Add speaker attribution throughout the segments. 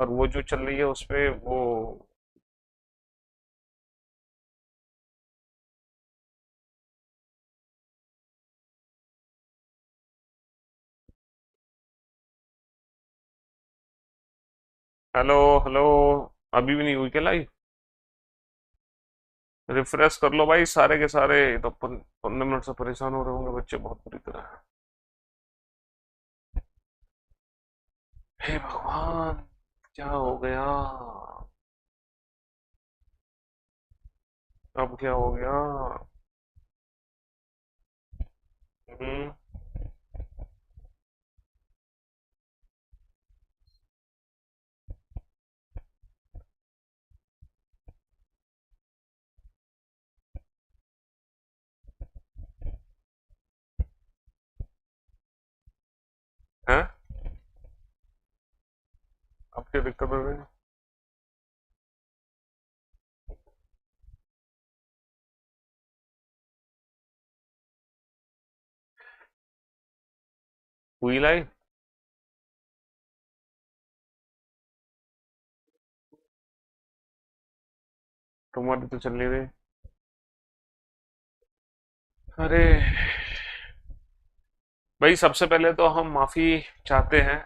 Speaker 1: और वो जो चल रही है उस पे वो। Hello hello. अभी भी नहीं हुई क्या लाइव? रिफ्रेश कर लो भाई सारे के सारे, तो 15 मिनट से परेशान हो रहे होंगे बच्चे बहुत बुरी तरह। हे भगवान, क्या हो गया? अब क्या हो गया? हम्म। है? अब क्या दिक्कत हो गई? हुई लाइव? तुम्हारी तो चल नहीं रही। अरे भाई, सबसे पहले तो हम माफी चाहते हैं।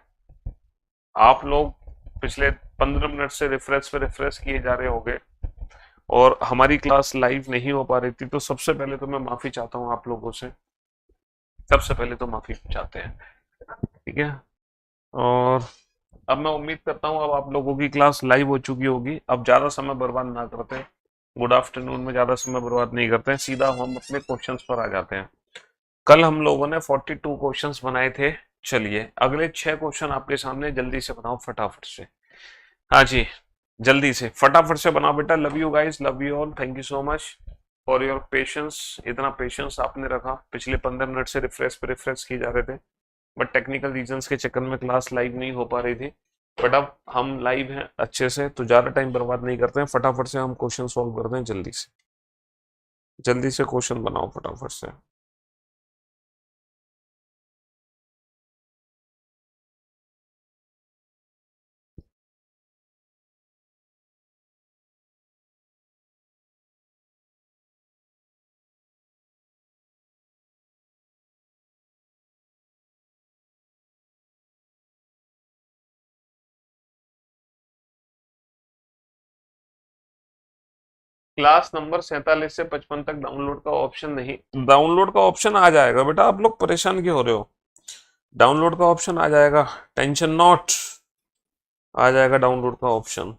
Speaker 1: आप लोग पिछले 15 मिनट से रिफ्रेश पे रिफ्रेश किए जा रहे होंगे और हमारी क्लास लाइव नहीं हो पा रही थी, तो सबसे पहले तो मैं माफी चाहता हूँ आप लोगों से। सबसे पहले तो माफी चाहते हैं। ठीक है। और अब मैं उम्मीद करता हूँ अब आप लोगों की क्लास लाइव हो चुकी होगी। अब ज्यादा समय बर्बाद ना करते हैं। गुड आफ्टरनून में ज्यादा समय बर्बाद नहीं करते हैं, सीधा हम अपने क्वेश्चंस पर आ जाते हैं। कल हम लोगों ने 42 क्वेश्चंस बनाए थे। चलिए अगले 6 क्वेश्चन आपके सामने, जल्दी से बनाओ फटाफट से। हाँ जी, जल्दी से फटाफट से बनाओ बेटा। Love you guys, love you all, thank you so much for your patience. इतना पेशेंस आपने रखा, पिछले 15 मिनट से रिफ्रेश पे रिफ्रेश किए जा रहे थे, बट टेक्निकल रीजंस के चक्कर में क्लास लाइव नहीं हो पा रही थी। बट अब हम लाइव हैं अच्छे से, तो ज्यादा टाइम बर्बाद नहीं करते हैं, फटाफट से हम क्वेश्चन सॉल्व करते हैं। जल्दी से क्वेश्चन बनाओ फटाफट से। क्लास नंबर 47 से 55 तक डाउनलोड का ऑप्शन नहीं। डाउनलोड का ऑप्शन आ जाएगा बेटा, आप लोग परेशान क्यों हो रहे हो? डाउनलोड का ऑप्शन आ जाएगा, टेंशन नॉट। आ जाएगा डाउनलोड का ऑप्शन।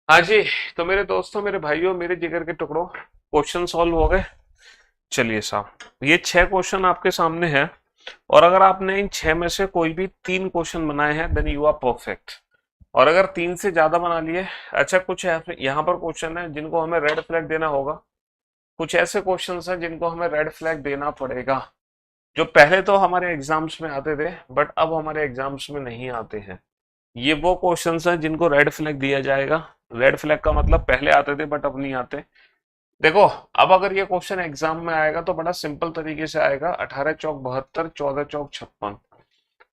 Speaker 1: हाँ जी, तो मेरे दोस्तों, मेरे भाइयों, मेरे जिगर के टुकड़ों, क्वेश्चन सॉल्व हो गए। चलिए साहब, ये 6 क्वेश्चन आपके सामने हैं, और अगर आपने इन 6 में से कोई भी 3 क्वेश्चन बनाए हैं, देन यू आर परफेक्ट। और अगर 3 से ज्यादा बना लिए, अच्छा कुछ है यहाँ पर क्वेश्चन है जिनको हमें रेड फ्लैग देना होगा। कुछ ऐसे क्वेश्चंस हैं जिनको हमें रेड फ्लैग देना पड़ेगा, जो पहले तो हमारे एग्जाम्स में आते थे बट अब हमारे एग्जाम्स में नहीं आते हैं। ये वो क्वेश्चंस हैं जिनको रेड फ्लैग दिया जाएगा। रेड फ्लैग का मतलब पहले आते थे बट अब नहीं आते। देखो, अब अगर ये क्वेश्चन एग्जाम में आएगा तो बड़ा सिंपल तरीके से आएगा, 18 चौक 72, 14 चौक 56।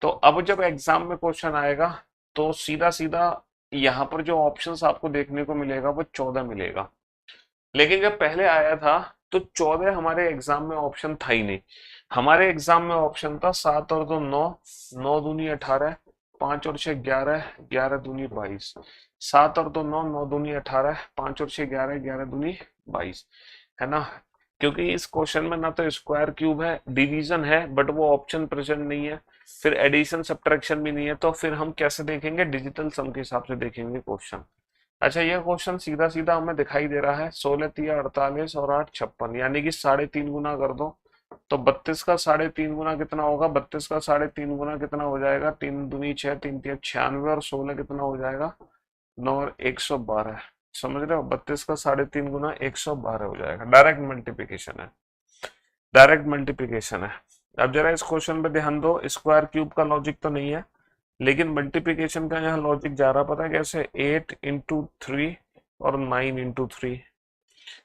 Speaker 1: तो अब जब एग्जाम में क्वेश्चन आएगा तो सीधा सीधा यहाँ पर जो ऑप्शंस आपको देखने को मिलेगा वो 14 मिलेगा। लेकिन जब पहले आया था तो 14 हमारे एग्जाम में ऑप्शन था ही नहीं। हमारे एग्जाम में ऑप्शन था 7 और 2 9, 9 दूनी 18, 5 और 6 11, 11 दूनी 22। 7 और 2 9, 9 दूनी 18, 5 और 6 11, 11 दूनी 22, है ना। क्योंकि इस क्वेश्चन में ना तो स्क्वायर क्यूब है, डिवीजन है बट वो ऑप्शन प्रेजेंट नहीं है, फिर एडिशन सब्ट्रैक्शन भी नहीं है, तो फिर हम कैसे देखेंगे, डिजिटल सम के हिसाब से देखेंगे क्वेश्चन। अच्छा, ये क्वेश्चन सीधा सीधा हमें दिखाई दे रहा है, 16 तिया 48 और 8 56, यानी कि 3.5 गुना कर दो तो 32 का 3.5 गुना कितना होगा, 32 का 3.5 गुना कितना हो जाएगा, 3 दूनी 6, 3 तिया 96, और 16 कितना हो जाएगा, 9 और 112। समझ रहे हो, 32 का 3.5 गुना 112 हो जाएगा। डायरेक्ट मल्टीप्लीकेशन है, डायरेक्ट मल्टीप्लीकेशन है। अब जरा इस क्वेश्चन पे ध्यान दो, स्क्वायर क्यूब का लॉजिक तो नहीं है, लेकिन मल्टीप्लीकेशन का यहाँ लॉजिक जा रहा, पता है कैसे, 8 × 3 और 9 × 3।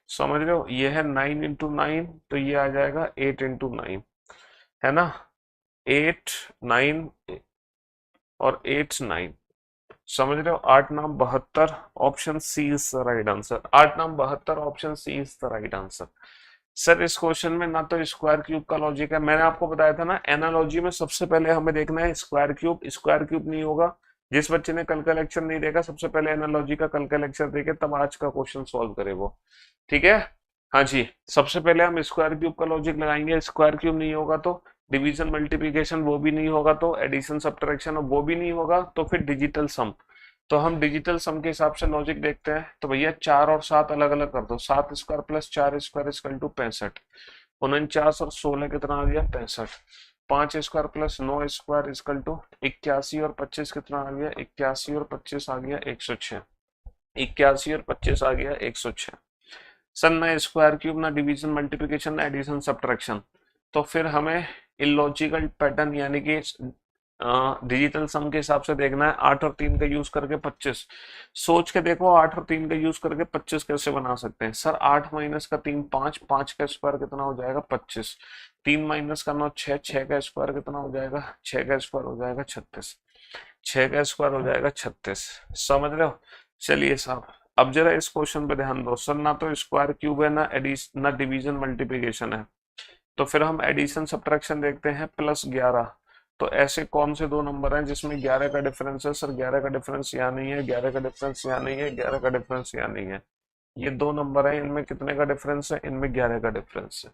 Speaker 1: समझ रहे हो, ये है 9 × 9, तो ये आ जाएगा 8 × 9, है ना। 8 9 और 8 9, समझ रहे हो। 8 9 72, option C is the right answer. 8 9 72, option C is the right answer. Sir इस क्वेश्चन में ना तो स्क्वायर क्यूब का लॉजिक है, मैंने आपको बताया था ना, एनालॉजी में सबसे पहले हमें देखना है स्क्वायर क्यूब। स्क्वायर क्यूब नहीं होगा, जिस बच्चे ने कल का लेक्चर नहीं देखा सबसे पहले एनालॉजी का कल का लेक्चर देखे, तब आज का क्वेश्चन सॉल्व करे वो, ठीक है। हाँ जी, सबसे पहले हम स्क्वायर क्यूब का लॉजिक लगाएंगे। स्क्वायर क्यूब नहीं होगा तो डिवीजन मल्टीप्लिकेशन वो भी नहीं होगा, तो एडिशन सब्ट्रैक्शन वो भी नहीं होगा, तो फिर डिजिटल सम। तो हम डिजिटल सम के हिसाब से लॉजिक देखते हैं। तो भैया 4 और 7 अलग अलग कर दो, 7 square plus 4 square equal to 65, 49 और 16 कितना आ गया, 65। 5 square plus 9 square equal to 81, और 25 कितना आ गया, 81 और 25 आ गया 106। 81 और 25 आ गया 106। सर ना स्क्वायर क्यूब, ना डिवीजन मल्टीप्लिकेशन, ना एडिशन सब्ट्रैक्शन, तो फिर हमें इलॉजिकल पैटर्न यानी कि डिजिटल सम के हिसाब से देखना है। 8 और 3 का यूज करके 25, सोच के देखो 8 और 3 का यूज करके 25 कैसे बना सकते हैं। सर 8 माइनस का 3 5, 5 का स्क्वायर कितना हो जाएगा 25, 3 माइनस का 9 6, 6 का स्क्वायर कितना हो जाएगा, 6 का स्क्वायर हो जाएगा 36, 6 का स्क्वायर हो जाएगा 36। समझ रहे हो। चलिए साहब, अब जरा इस क्वेश्चन पे ध्यान दो। सर ना तो स्क्वायर क्यूब है, ना एडिशन, ना डिवीजन मल्टीप्लिकेशन है, तो फिर हम एडिशन सब्ट्रैक्शन देखते हैं। +11, तो ऐसे कौन से दो नंबर हैं जिसमें 11 का डिफरेंस है। सर 11 का डिफरेंस यहाँ नहीं है, 11 का डिफरेंस यहाँ नहीं है, 11 का डिफरेंस यहाँ नहीं है। ये दो नंबर है, इनमें कितने का डिफरेंस है, इनमें 11 का डिफरेंस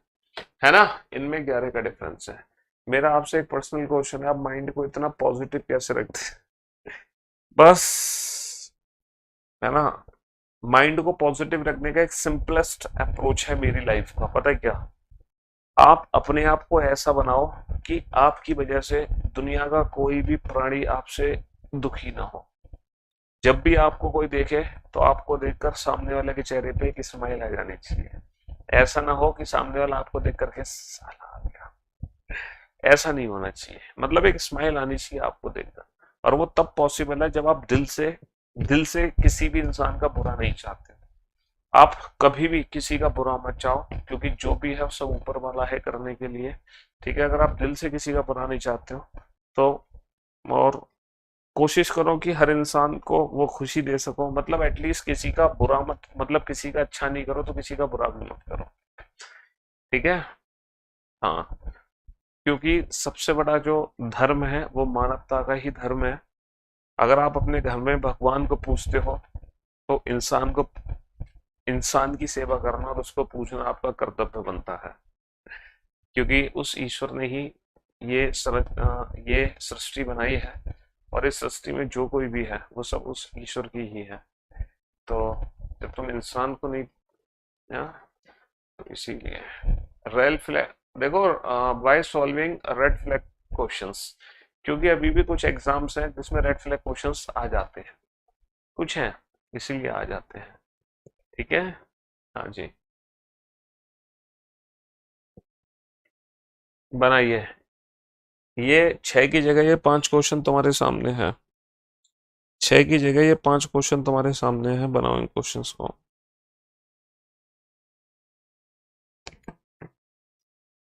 Speaker 1: है ना, इनमें 11 का डिफरेंस है। मेरा आपसे एक पर्सनल क्वेश्चन है, आप माइंड को इतना पॉजिटिव कैसे रखते हैं, बस, है ना। माइंड को पॉजिटिव रखने का एक सिंपलेस्ट अप्रोच है मेरी लाइफ का, पता है क्या, आप अपने आप को ऐसा बनाओ कि आपकी वजह से दुनिया का कोई भी प्राणी आपसे दुखी ना हो। जब भी आपको कोई देखे तो आपको देखकर सामने वाले के चेहरे पे एक स्माइल आ जानी चाहिए। ऐसा ना हो कि सामने वाला आपको देख करके साला आ गया, ऐसा नहीं होना चाहिए। मतलब एक स्माइल आनी चाहिए आपको देखकर, और वो तब पॉसिबल है जब आप दिल से किसी भी इंसान का बुरा नहीं चाहते। आप कभी भी किसी का बुरा मत चाहो, क्योंकि जो भी है सब ऊपर वाला है करने के लिए, ठीक है। अगर आप दिल से किसी का बुरा नहीं चाहते हो तो, और कोशिश करो कि हर इंसान को वो खुशी दे सको, मतलब एटलीस्ट किसी का बुरा मत, मतलब किसी का अच्छा नहीं करो तो किसी का बुरा भी मत करो, ठीक है। हाँ, क्योंकि सबसे बड़ा जो धर्म है वो मानवता का ही धर्म है। अगर आप अपने घर में भगवान को पूजते हो तो इंसान की सेवा करना और उसको पूजना आपका कर्तव्य बनता है, क्योंकि उस ईश्वर ने ही ये सृष्टि बनाई है, और इस सृष्टि में जो कोई भी है वो सब उस ईश्वर की ही है। तो जब तुम इंसान को नहीं, हाँ, तो इसीलिए रेड फ्लैग देखो, by solving red flag questions, क्योंकि अभी भी कुछ एग्जाम्स हैं जिसमें रेड फ्लैग क्वेश्चंस आ जाते हैं, कुछ हैं इसीलिए आ जाते हैं, ठीक है। हाँ जी, बनाइए। ये 6 की जगह ये 5 क्वेश्चन तुम्हारे सामने है। 6 की जगह ये 5 क्वेश्चन तुम्हारे सामने है, बनाओ इन क्वेश्चंस को।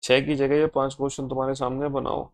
Speaker 1: 6 की जगह ये 5 क्वेश्चन तुम्हारे सामने, बनाओ।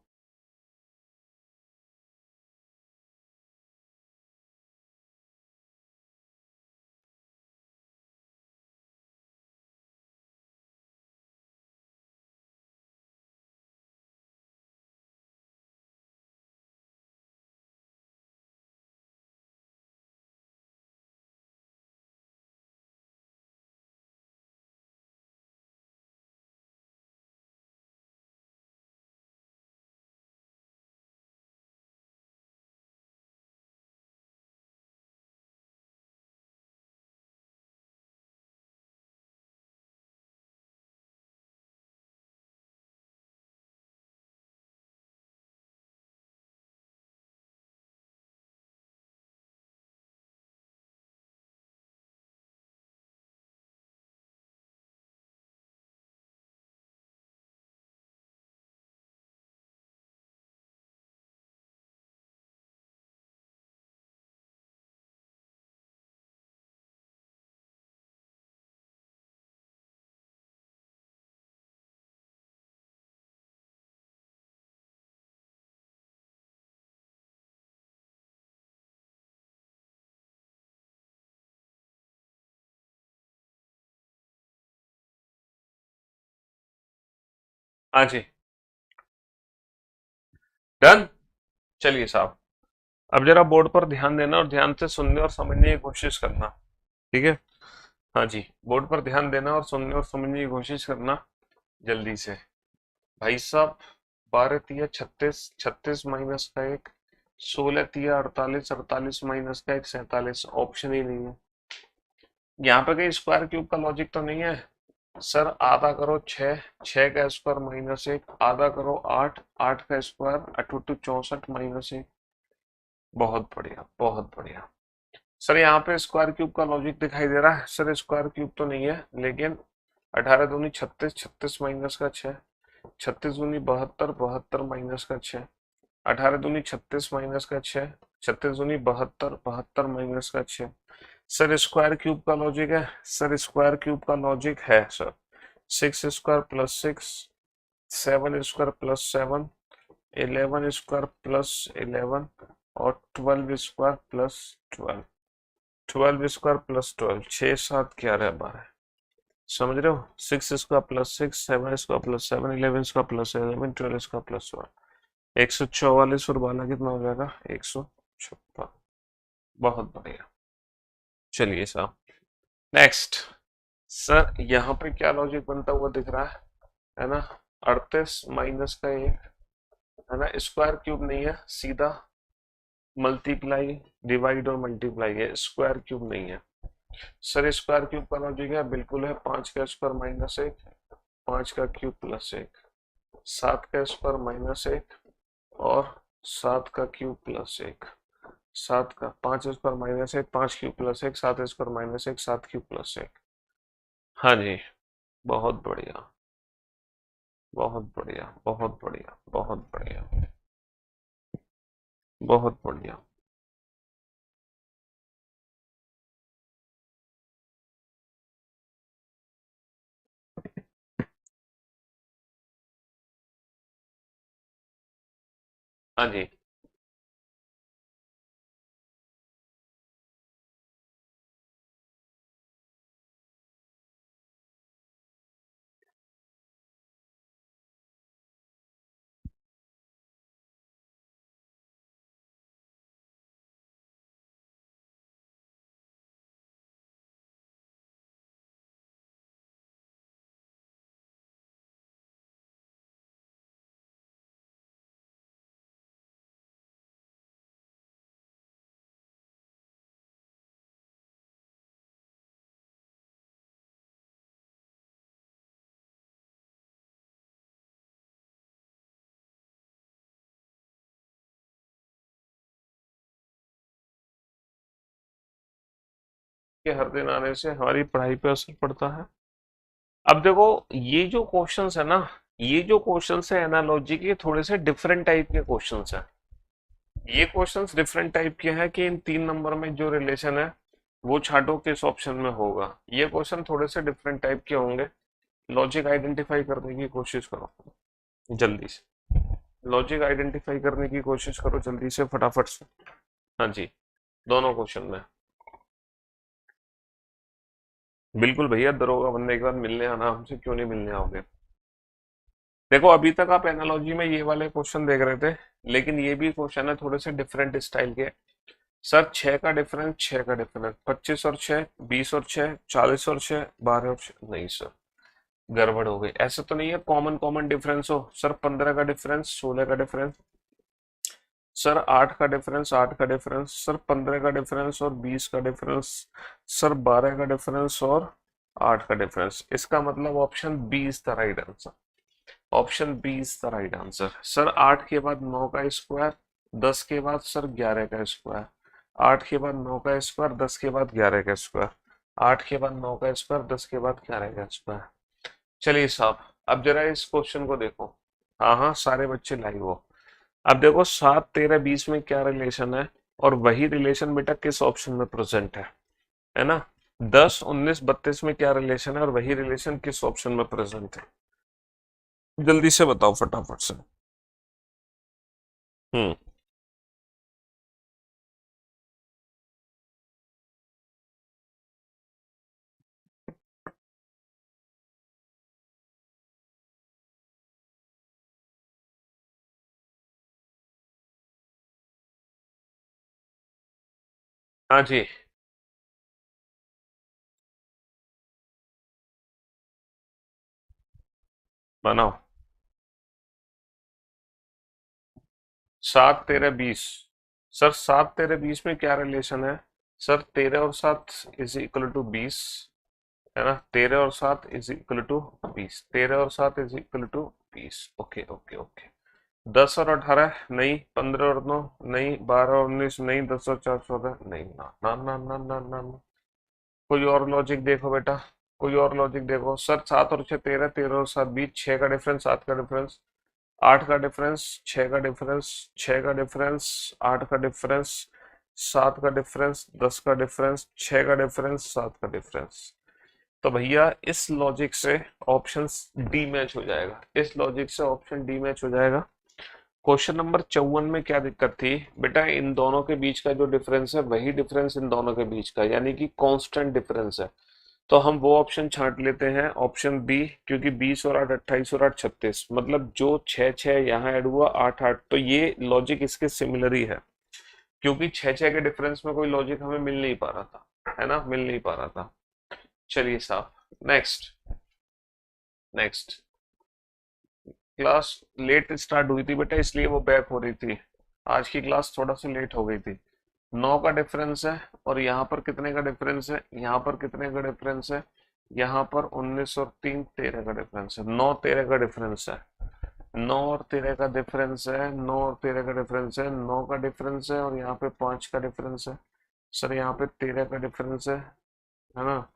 Speaker 1: हाँ जी, डन। चलिए साहब, अब जरा बोर्ड पर ध्यान देना और ध्यान से सुनने और समझने की कोशिश करना। ठीक है। हाँ जी, बोर्ड पर ध्यान देना और सुनने और समझने की कोशिश करना जल्दी से। भाई साहब, 12 तिया 36, 36 माइनस का एक, 16 तिया 48, 48 माइनस का एक, 47। ऑप्शन ही नहीं है। यहाँ पे कहीं स्क्वायर क्यूब का लॉजिक तो नहीं है। सर आधा करो 6, 6 का स्क्वायर माइनस एक, आधा करो 8, 8 का स्क्वायर 8 64 माइनस एक। बहुत बढ़िया, बहुत बढ़िया। सर यहाँ पे स्क्वायर क्यूब का लॉजिक दिखाई दे रहा है। सर स्क्वायर क्यूब तो नहीं है, लेकिन 18 दूनी 36, 36 माइनस का 6, 36 दूनी 72, 72 माइनस का 6, 18 दूनी 36 माइनस का 6, 36 दूनी 72, 72 माइनस का 6। सर स्क्वायर क्यूब का लॉजिक है। सर स्क्वायर क्यूब का लॉजिक है sir. 6 square plus 6, 7 square plus 7, 11 square plus 11 और 12 स्क्वायर प्लस 12। 12 square plus 12, 6 7 11 12। समझ रहे हो? 6 square plus 6, 7 square plus 7, 11 square plus 11, 12 square plus 12। 144 और 12 कितना हो जाएगा? 156। बहुत बढ़िया। चलिए साहब, नेक्स्ट। सर यहाँ पे क्या लॉजिक बनता हुआ दिख रहा है ना? 38 माइनस का एक, है ना? स्क्वायर क्यूब नहीं है, सीधा मल्टीप्लाई, डिवाइड और मल्टीप्लाई है, स्क्वायर क्यूब नहीं है। सर स्क्वायर क्यूब का लॉजिक है, बिल्कुल है। 5 का स्क्वायर माइनस एक, 5 का क्यूब प्लस एक, 7 का स्क्वायर माइनस एक और 7 का क्यूब प्लस एक। 7 का 5 स्क्वायर माइनस एक, 5 क्यूब प्लस एक, 7 स्क्वायर माइनस एक, 7 क्यूब प्लस एक। हाँ जी, बहुत बढ़िया, बहुत बढ़िया, बहुत बढ़िया, बहुत बढ़िया, बहुत बढ़िया। हाँ जी, कि हर दिन आने से हमारी पढ़ाई पे असर पड़ता है। अब देखो, ये जो क्वेश्चंस है ना, ये जो क्वेश्चंस है एनालॉजी के, थोड़े से डिफरेंट टाइप के क्वेश्चंस हैं। ये क्वेश्चंस डिफरेंट टाइप के हैं कि इन 3 नंबर में जो रिलेशन है वो छांटो किस ऑप्शन में होगा। ये क्वेश्चन थोड़े से डिफरेंट टाइप के होंगे। लॉजिक आइडेंटिफाई करने की कोशिश करो जल्दी से। लॉजिक आइडेंटिफाई करने की कोशिश करो जल्दी से, फटाफट से। हाँ जी, दोनों क्वेश्चन में। बिल्कुल भैया, दरोगा बनने के बाद मिलने आना हमसे, क्यों नहीं मिलने आओगे। देखो अभी तक आप एनालॉजी में ये वाले क्वेश्चन देख रहे थे, लेकिन ये भी क्वेश्चन है थोड़े से डिफरेंट स्टाइल के। सर 6 का डिफरेंस, 6 का डिफरेंस, 25 और 6, 20 और 6, 40 और 6, 12 और 6, नहीं सर, गड़बड़ हो गई। ऐसे तो नहीं है कॉमन कॉमन डिफरेंस हो सर। 15 का डिफरेंस, 16 का डिफरेंस, सर 8 का डिफरेंस, 8 का डिफरेंस, सर 15 का डिफरेंस और 20 का डिफरेंस, सर 12 का डिफरेंस और 8 का डिफरेंस। इसका मतलब option B is the right answer. Option B is the right answer. Sir 8 के बाद 9 का स्क्वायर, 10 के बाद सर 11 का स्क्वायर, 8 के बाद 9 का स्क्वायर, 10 के बाद 11 का स्क्वायर, 8 के बाद 9 का स्क्वायर, 10 के बाद 11 का स्क्वायर। चलिए साहब, अब जरा इस क्वेश्चन को देखो। हाँ हाँ, सारे बच्चे लाइव हो। अब देखो 7, 13, 20 में क्या रिलेशन है, और वही रिलेशन बेटा किस ऑप्शन में प्रेजेंट है ना। 10, 19, 32 में क्या रिलेशन है, और वही रिलेशन किस ऑप्शन में प्रेजेंट है। जल्दी से बताओ फटाफट से। हम्म। हाँ जी, बनाओ। 7, 13, 20। सर 7, 13, 20 में क्या रिलेशन है। सर 13 और 7 इज इक्वल टू 20, है ना। 13 और 7 इज इक्वल टू 20, 13 और 7 is equal to 20। Okay okay okay. 10 और 18 नहीं, 15 और 9 नहीं, 12 और 19 नहीं, 10 और 4 14 नहीं, ना ना ना ना ना ना ना। कोई और लॉजिक देखो बेटा, कोई और लॉजिक देखो। सर 7 और 6 13, 13 और 7 20, 6 का डिफरेंस, 7 का डिफरेंस, 8 का डिफरेंस, 6 का डिफरेंस, 6 का डिफरेंस, 8 का डिफरेंस, 7 का डिफरेंस, 10 का डिफरेंस, 6 का डिफरेंस, 7 का डिफरेंस। तो भैया इस लॉजिक से ऑप्शन डी मैच हो जाएगा। इस लॉजिक से ऑप्शन डी मैच हो जाएगा। क्वेश्चन नंबर 54 में क्या दिक्कत थी बेटा, इन दोनों के बीच का जो डिफरेंस है वही डिफरेंस इन दोनों के बीच का, यानी कि कांस्टेंट डिफरेंस है। तो हम वो ऑप्शन छांट लेते हैं, ऑप्शन बी, क्योंकि 20 और 8 28 और 8 36, मतलब जो 6 6 यहाँ ऐड हुआ 8 8, तो ये लॉजिक इसके सिमिलर ही है। क्योंकि 6 6 के डिफरेंस में कोई लॉजिक हमें मिल नहीं पा रहा था, है ना, मिल नहीं पा रहा था। चलिए साहब, next. Next class let start हुई थी बेटा, इसलिए वो बैक हो रही थी। आज की क्लास थोड़ा सी लेट हो गई थी। 9 का डिफरेंस है, और यहाँ पर कितने का डिफरेंस है, यहाँ पर कितने का डिफरेंस है, यहाँ पर 19 और 3 13 का डिफरेंस है। 9 13 का डिफरेंस है। 9 और 13 का डिफरेंस है। 9 और 13 का डिफरेंस है। 9 का डिफरेंस है, और यहाँ पे 5 का डिफरेंस है। सर यहाँ पे 13 का डिफरेंस है ना।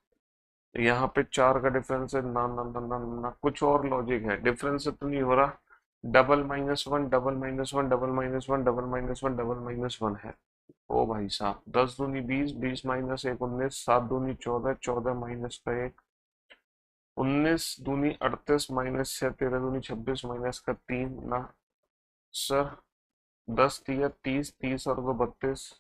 Speaker 1: यहाँ पे 4 का डिफरेंस है। ना ना ना ना ना, कुछ और लॉजिक है, डिफरेंस तो नहीं हो रहा। Double minus 1, double minus 1, double minus 1, double minus 1, double minus 1 है। ओ भाई साहब, 10 दूनी 20, 20 - 1 19, 7 दूनी 14, 14 - 1 19 दूनी 38, -6 13 दूनी 26, -का 3 ना। सर 10 तिया 30, 30 और 2 32,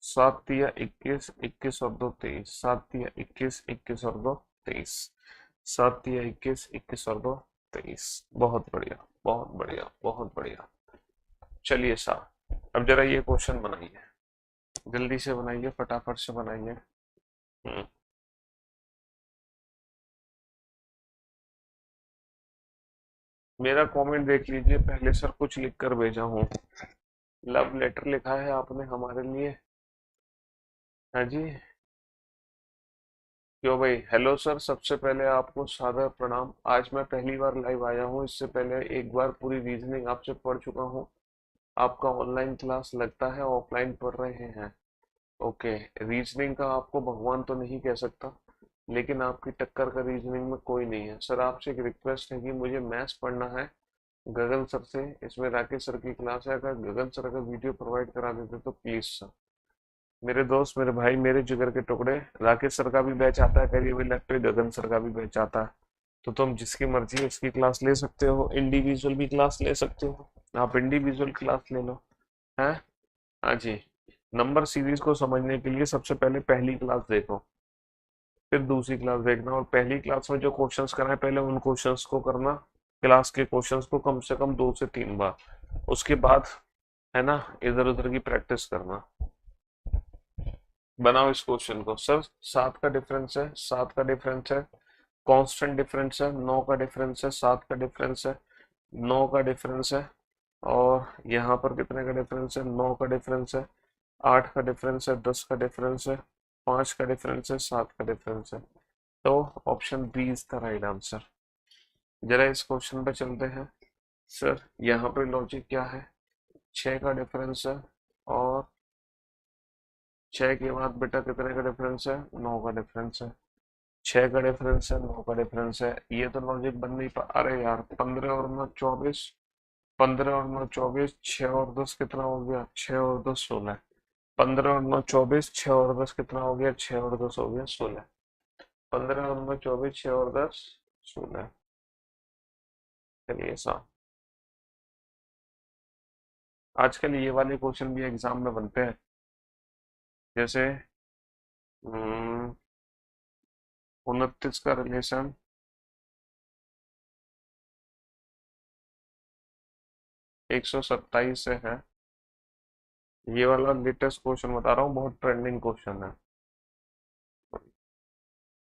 Speaker 1: 7 तिया 21, 21 और 2 23, 7 तिया 21, 21 और 2 23, 7 तिया 21, 21 और 2 23। बहुत बढ़िया, बहुत बढ़िया, बहुत बढ़िया। चलिए साहब, अब जरा ये क्वेश्चन बनाइए, जल्दी से बनाइए, फटाफट से बनाइए। हम्म। मेरा कमेंट देख लीजिए पहले सर, कुछ लिख कर भेजा हूँ। लव लेटर लिखा है आपने हमारे लिए। हाँ जी। क्यों भाई, हेलो सर, सबसे पहले आपको सादर प्रणाम। आज मैं पहली बार लाइव आया हूँ, इससे पहले एक बार पूरी रीजनिंग आपसे पढ़ चुका हूँ। आपका ऑनलाइन क्लास लगता है, ऑफलाइन पढ़ रहे हैं। ओके। रीजनिंग का आपको भगवान तो नहीं कह सकता, लेकिन आपकी टक्कर का रीजनिंग में कोई नहीं है। सर आपसे एक रिक्वेस्ट है कि मुझे मैथ्स पढ़ना है, गगन सर से, इसमें राकेश सर की क्लास है, अगर गगन सर अगर वीडियो प्रोवाइड करा देते तो प्लीज सर। मेरे दोस्त, मेरे भाई, मेरे जिगर के टुकड़े, राकेश सर का भी बैच आता है करियर इलेक्ट्रिक, गगन सर का भी बैच आता है, तो तुम जिसकी मर्जी है उसकी क्लास ले सकते हो, इंडिविजुअल भी क्लास ले सकते हो, आप इंडिविजुअल क्लास ले लो है। हाँ जी। नंबर सीरीज को समझने के लिए सबसे पहले पहली क्लास देखो, फिर दूसरी क्लास देखना, और पहली क्लास में जो क्वेश्चंस कराए पहले उन क्वेश्चंस को करना, क्लास के क्वेश्चंस को कम से कम 2 से 3 बार, उसके बाद है ना इधर उधर की प्रैक्टिस करना। बनाओ इस क्वेश्चन को। सर 7 का डिफरेंस है, 7 का डिफरेंस है, कांस्टेंट डिफरेंस है, 9 का डिफरेंस है, 7 का डिफरेंस है, 9 का डिफरेंस है, और यहाँ पर कितने का डिफरेंस है, 9 का डिफरेंस है, 8 का डिफरेंस है, 10 का डिफरेंस है, 5 का डिफरेंस है, 7 का डिफरेंस है। तो option B is the right answer. जरा इस क्वेश्चन पे चलते हैं। सर यहाँ पे लॉजिक क्या है, 6 का डिफरेंस है, और 6 के बाद बेटा कितने का डिफरेंस है, 9 का डिफरेंस है, 6 का डिफरेंस है, 9 का डिफरेंस है, ये तो लॉजिक बन नहीं पा, अरे यार 15 और 9 24, 15 और 9 24, 6 और 10 कितना हो गया, 6 और 10 16, 15 और 9 24, 6 और 10 कितना हो गया, 6 और 10 हो गया 16, 15 और 9 24, 6 और 10 16। चलिए साहब, आजकल ये वाले क्वेश्चन भी एग्जाम में बनते हैं, जैसे 29 का रिलेशन 127 से है, ये वाला लेटेस्ट क्वेश्चन बता रहा हूँ, बहुत ट्रेंडिंग क्वेश्चन है,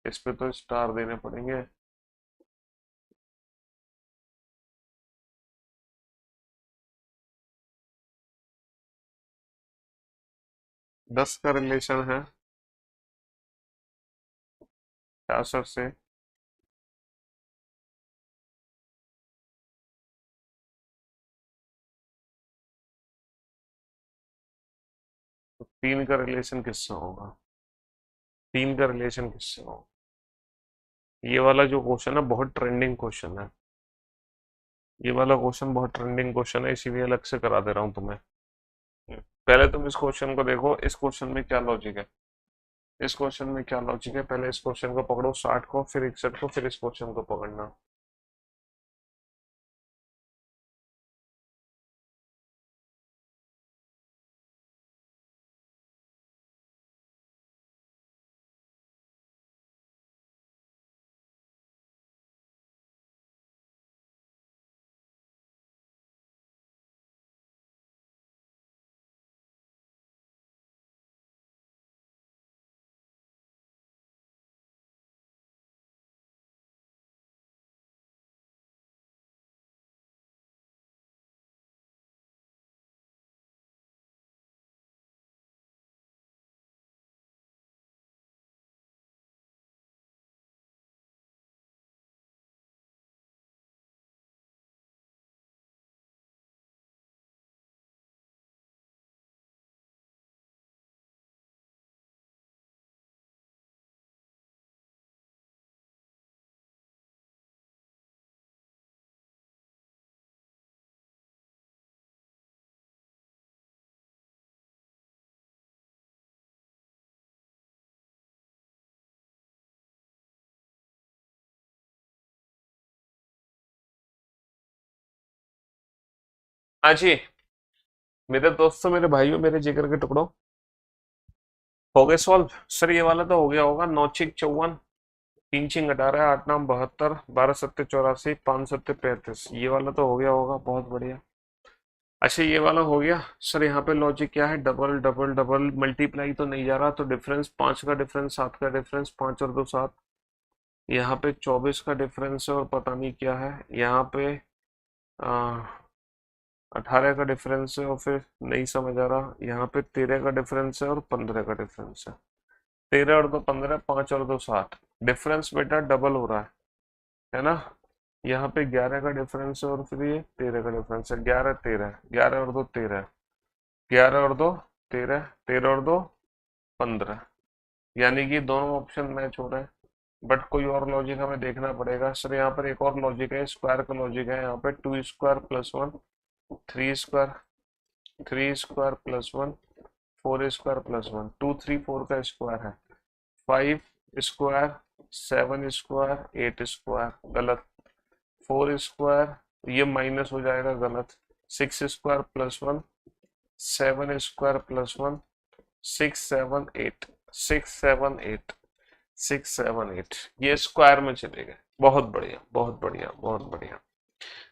Speaker 1: इस पे तो स्टार देने पड़ेंगे। 10 का रिलेशन है 66 से, तो 3 का रिलेशन किससे होगा, 3 का रिलेशन किससे होगा, ये वाला जो क्वेश्चन है बहुत ट्रेंडिंग क्वेश्चन है, ये वाला क्वेश्चन बहुत ट्रेंडिंग क्वेश्चन है, इसीलिए अलग से करा दे रहा हूँ तुम्हें। पहले तुम इस क्वेश्चन को देखो, इस क्वेश्चन में क्या लॉजिक है, इस क्वेश्चन में क्या लॉजिक है, पहले इस क्वेश्चन को पकड़ो, 60 को, फिर 61 को, फिर इस क्वेश्चन को पकड़ना। हाँ जी, मेरे दोस्तों, मेरे भाइयों, मेरे जिगर के टुकड़ों, हो गए सॉल्व। सर ये वाला तो हो गया होगा, 9 6 54, 3 6 18, 8 9 72, 12 7 84, 5 7 35, ये वाला तो हो गया होगा, बहुत बढ़िया। अच्छा ये वाला हो गया। सर यहाँ पे लॉजिक क्या है, डबल डबल डबल, मल्टीप्लाई तो नहीं जा रहा, तो डिफरेंस 5 का डिफरेंस, 7 का डिफरेंस, 5 और 2 7, यहाँ पे 24 का डिफरेंस है, और पता नहीं क्या है, यहाँ पे 18 का डिफरेंस है, और फिर नहीं समझ आ रहा, यहाँ पे 13 का डिफरेंस है और 15 का डिफरेंस है, 13 और 2 15, 5 और 2 7, डिफरेंस बेटा डबल हो रहा है ना। यहाँ पे 11 का डिफरेंस है, और फिर ये 13 का डिफरेंस है, 11 13, 11 और 2 13, 11 और 2 13, 13 और 2 15, यानी कि दोनों ऑप्शन मैच हो रहे हैं। बट कोई और लॉजिक हमें देखना पड़ेगा। सर यहाँ पर एक और लॉजिक है, स्क्वायर का लॉजिक है। यहाँ पे 2² + 1 3², 3² + 1 4² + 1, 2 3 4 का स्क्वायर है, 5², 7², 8², गलत। 4², ये माइनस हो जाएगा, गलत। 6² + 1 7² + 1 6 7 8 6 7 8 6 7 8, ये स्क्वायर में चले गए। बहुत बढ़िया, बहुत बढ़िया, बहुत बढ़िया।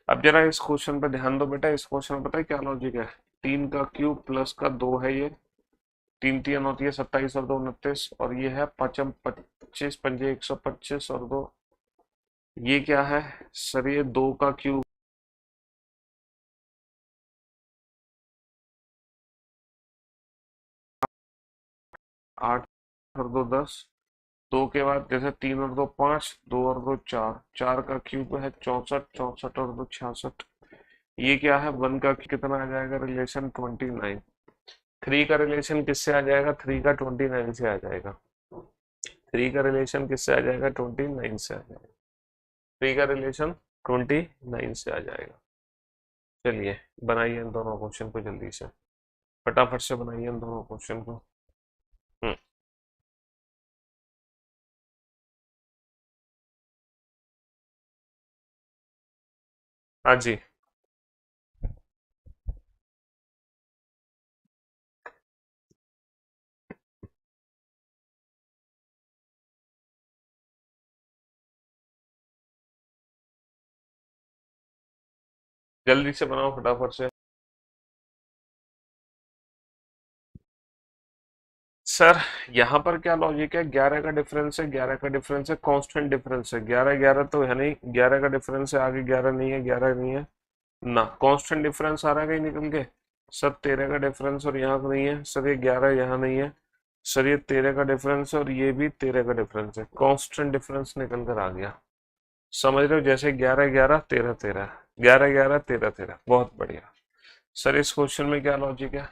Speaker 1: अब जरा इस क्वेश्चन पे ध्यान दो बेटा। इस क्वेश्चन में पता है क्या लॉजिक है? 3³ प्लस का 2 है, ये 3 3 होती है 27 और 2 29, और ये है 5 25 पंजे 125 और 2, ये क्या है सर? ये 2 का क्यूब, 8 और 2 10, 2 के बाद जैसे 3 और 2 5, 2 और 2 4, 4 का क्यूब है 64, 64 और 2 66, ये क्या है? 1 का कितना आ जाएगा रिलेशन? 29। 3 का रिलेशन किससे आ जाएगा? 3 का 29 से आ जाएगा। 3 का रिलेशन किससे आ जाएगा? 29 से आ जाएगा। 3 का रिलेशन 29 से आ जाएगा। चलिए बनाइए इन दोनों क्वेश्चन को जल्दी से, फटाफट से बनाइए इन दोनों क्वेश्चन को। हम्म, हाँ जी। जल्दी से बनाओ फटाफट से। सर यहाँ पर क्या लॉजिक है? 11 का डिफरेंस है, 11 का डिफरेंस है, कांस्टेंट डिफरेंस है। 11 11 तो है नहीं, 11 का डिफरेंस है, आगे 11 नहीं है, 11 नहीं है ना। कांस्टेंट डिफरेंस आ रहा है कहीं निकल के? सर 13 का डिफरेंस और यहाँ नहीं है। सर ये 11 यहाँ नहीं है। सर ये 13 का डिफरेंस और ये भी 13 का डिफरेंस है। कांस्टेंट डिफरेंस निकल कर आ गया। समझ रहे हो? जैसे 11 11 13 13, 11 11 13 13। बहुत बढ़िया। सर इस क्वेश्चन में क्या लॉजिक है?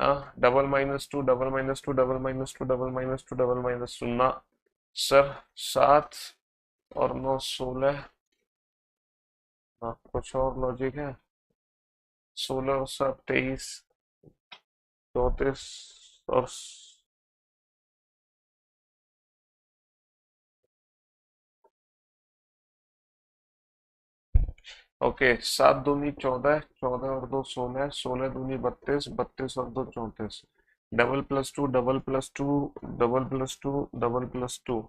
Speaker 1: हाँ, double -2 double -2 double -2 double -2 double -2 ना। सर 7 और 9 16। हाँ, कुछ और लॉजिक है? 16 और 7 23, 34 और ओके। 7 दूनी 14, 14 और 2 16, 16 दूनी 32, 32 और 2 34, डबल+2 डबल+2 डबल+2 डबल+2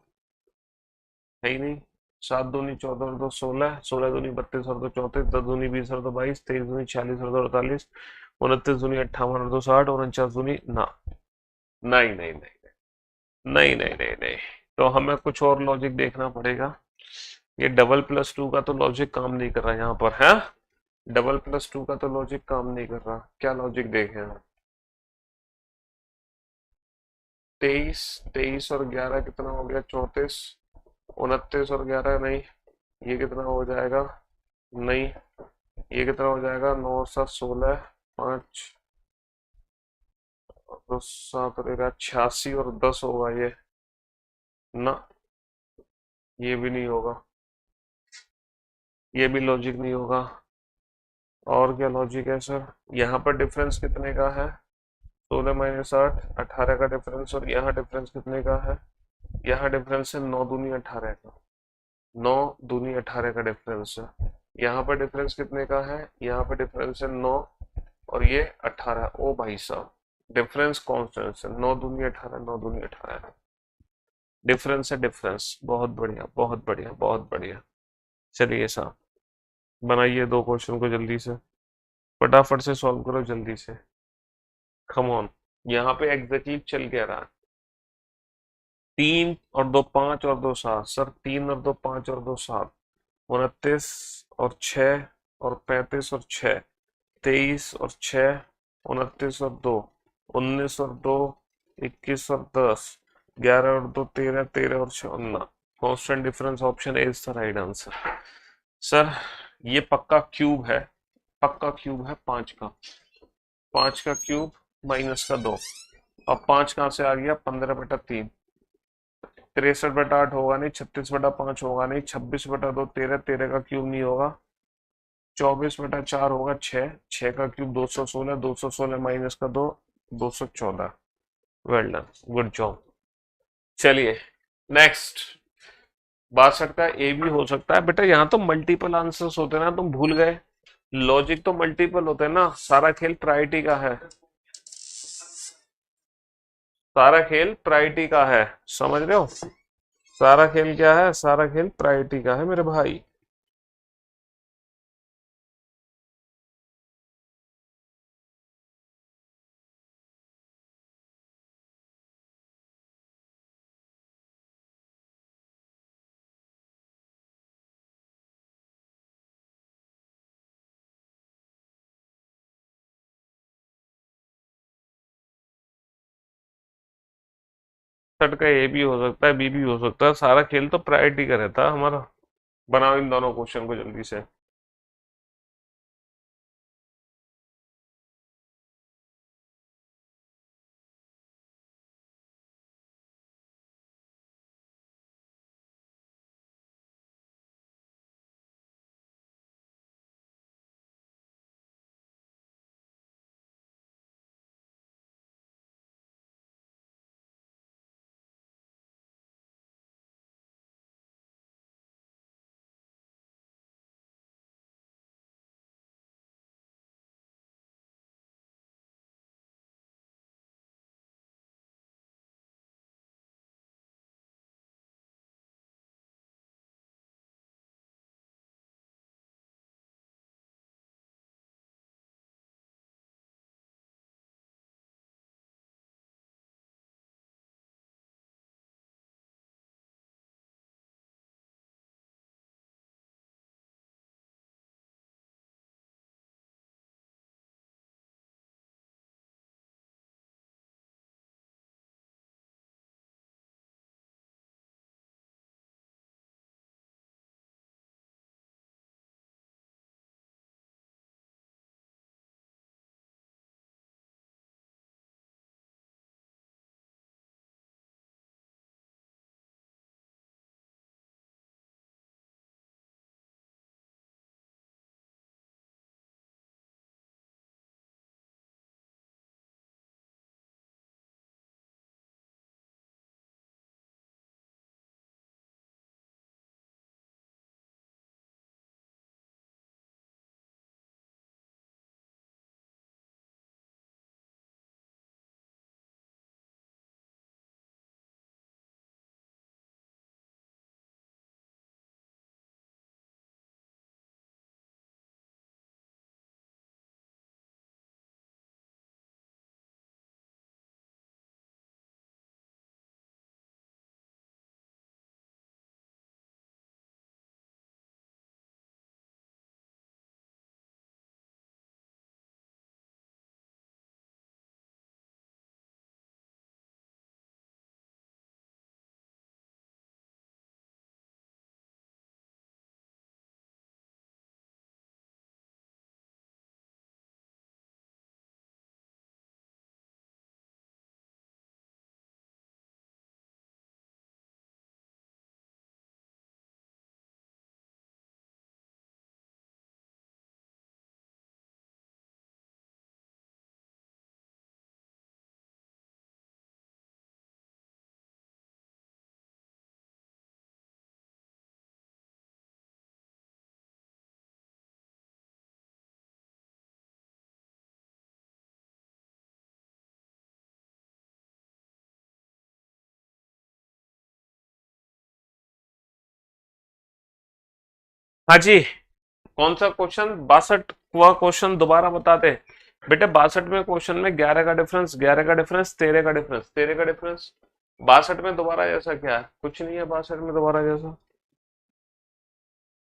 Speaker 1: है ही नहीं। 7 दूनी 14 और 2 16, 16 दूनी 32 और 2 34, 10 दूनी 20 और 2 22, 23 दूनी 46 और 2 48, 29 दूनी 58 और 2 60, और 49 दूनी ना। नहीं नहीं नहीं नहीं नहीं नहीं नहीं, तो हमें कुछ और लॉजिक देखना पड़ेगा। ये डबल+2 का तो लॉजिक काम नहीं कर रहा यहाँ पर है। डबल+2 का तो लॉजिक काम नहीं कर रहा। क्या लॉजिक देखें हम? 23, 23 और 11 कितना हो गया? 34, 29 और 11 नहीं, ये कितना हो जाएगा? नहीं, ये कितना हो जाएगा? 9 और 7 16, 5 और 2 7 रहेगा 86 और 10 होगा ये ना। ये भी नहीं होगा, ये भी लॉजिक नहीं होगा। और क्या लॉजिक है सर? यहाँ पर डिफरेंस कितने का है? 16 - 8 18 का डिफरेंस, और यहाँ डिफरेंस कितने का है? यहाँ डिफरेंस है 9 दूनी 18 का, 9 दूनी 18 का डिफरेंस है। यहाँ पर डिफरेंस कितने का है? यहाँ पर डिफरेंस है 9 और ये 18। ओ भाई साहब, डिफरेंस कांस्टेंट है। 9 दूनी 18, 9 दूनी 18, डिफरेंस है डिफरेंस। बहुत बढ़िया, बहुत बढ़िया, बहुत बढ़िया। चलिए साहब, बनाइए दो क्वेश्चन को जल्दी से, फटाफट से सॉल्व करो जल्दी से। Come on. यहाँ पे एग्जैक्टली चल क्या रहा है? 3 और 2 5 और 2 7। सर 3 और 2 5 और 2 7, 29 और 6 और 35 और 6, 23 और 6, 29 और 2, 19 और 2, 21 और 10, 11 और 2 13, 13 और 6 19। Constant difference option A is the right answer. Sir ये पक्का क्यूब है, पक्का क्यूब है 5 का। 5 का क्यूब -2, और 5 कहाँ से आ गया? 15/3, 63/8 होगा नहीं, 36/5 होगा नहीं, 26/2 13, 13 का क्यूब नहीं होगा, 24/4 होगा 6, 6 का क्यूब 216, 216 माइनस का 2, 214। Well done, good job. चलिए नेक्स्ट, 62 का ए भी हो सकता है बेटा, यहाँ तो मल्टीपल आंसर्स होते हैं ना, तुम भूल गए, लॉजिक तो मल्टीपल होते हैं ना, सारा खेल प्रायोरिटी का है, सारा खेल प्रायोरिटी का है, समझ रहे हो, सारा खेल क्या है, सारा खेल प्रायोरिटी का है मेरे भाई। छठ का ए भी हो सकता है, बी भी हो सकता है, सारा खेल तो प्रायोरिटी का रहता है हमारा। बनाओ इन दोनों क्वेश्चन को जल्दी से। हाँ जी, कौन सा क्वेश्चन, 62 हुआ क्वेश्चन दोबारा बता दे बेटे। 62 में क्वेश्चन में 11 का डिफरेंस, 11 का डिफरेंस, 13 का डिफरेंस, 13 का डिफरेंस, 62 में दोबारा जैसा क्या है, कुछ नहीं है 62 में दोबारा जैसा।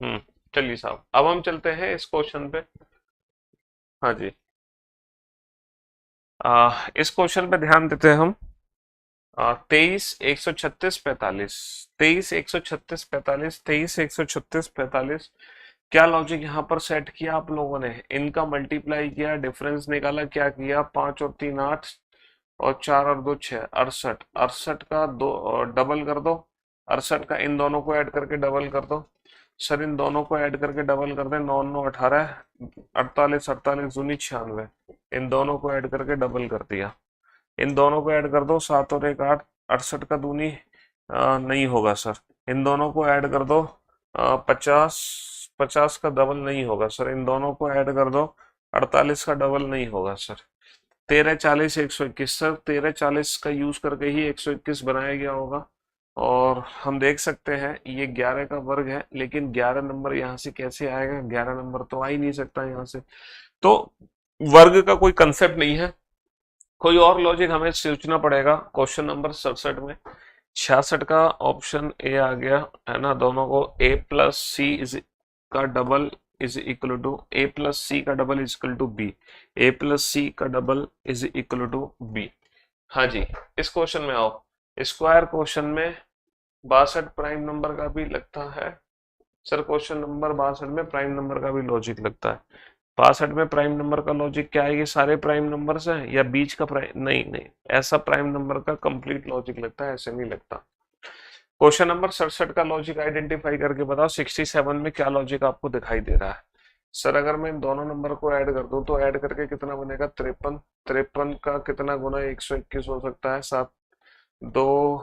Speaker 1: हम्म, चलिए साहब, अब हम चलते हैं इस क्वेश्चन पे। हाँ जी, इस क्वेश्चन पे ध्यान देते हैं हम। 23 136 45, 23 136 45, 23 136 45, क्या लॉजिक यहाँ पर सेट किया आप लोगों ने, इनका मल्टीप्लाई किया, डिफरेंस निकाला, क्या किया, 5 और 3 8, और 4 और 2 6, 68, 68 का दो डबल कर दो, 68 का इन दोनों को ऐड करके डबल कर दो सर, इन दोनों को ऐड करके डबल कर दे, 9 9 18, 48 48 दूनी 96, इन दोनों को ऐड करके डबल कर दिया। इन दोनों को ऐड कर दो, 7 और 1 8, 68 का दूनी नहीं होगा सर। इन दोनों को ऐड कर दो, 50 50 का डबल नहीं होगा सर। इन दोनों को ऐड कर दो, 48 का डबल नहीं होगा सर। 13 40 121 सर, 13 40 का यूज करके ही 121 बनाया गया होगा। और हम देख सकते हैं ये 11 का वर्ग है, लेकिन 11 नंबर यहाँ से कैसे आएगा? 11 नंबर तो आ ही नहीं सकता यहाँ से, तो वर्ग का कोई कंसेप्ट नहीं है। कोई और लॉजिक हमें सोचना पड़ेगा। क्वेश्चन नंबर 67 में 66 का ऑप्शन ए आ गया है ना, दोनों को a प्लस सी इज का double is equal to a plus C का double is equal to B, a plus C का double is equal to B. हाँ जी, इस क्वेश्चन में आओ। स्क्वायर क्वेश्चन में 62 प्राइम नंबर का भी लगता है सर। क्वेश्चन नंबर 62 में प्राइम नंबर का भी लॉजिक लगता है। 62 में प्राइम नंबर का लॉजिक क्या है? ये सारे प्राइम नंबर्स हैं या बीच का प्राइम? नहीं नहीं, ऐसा प्राइम नंबर का कंप्लीट लॉजिक लगता है, ऐसे नहीं लगता। क्वेश्चन नंबर 67 का लॉजिक आइडेंटिफाई करके बताओ 67 में क्या लॉजिक आपको दिखाई दे रहा है? सर अगर मैं इन दोनों नंबर को ऐड कर दूं तो ऐड करके कितना बनेगा? 53। 53 का कितना गुना 121 हो सकता है? 7 2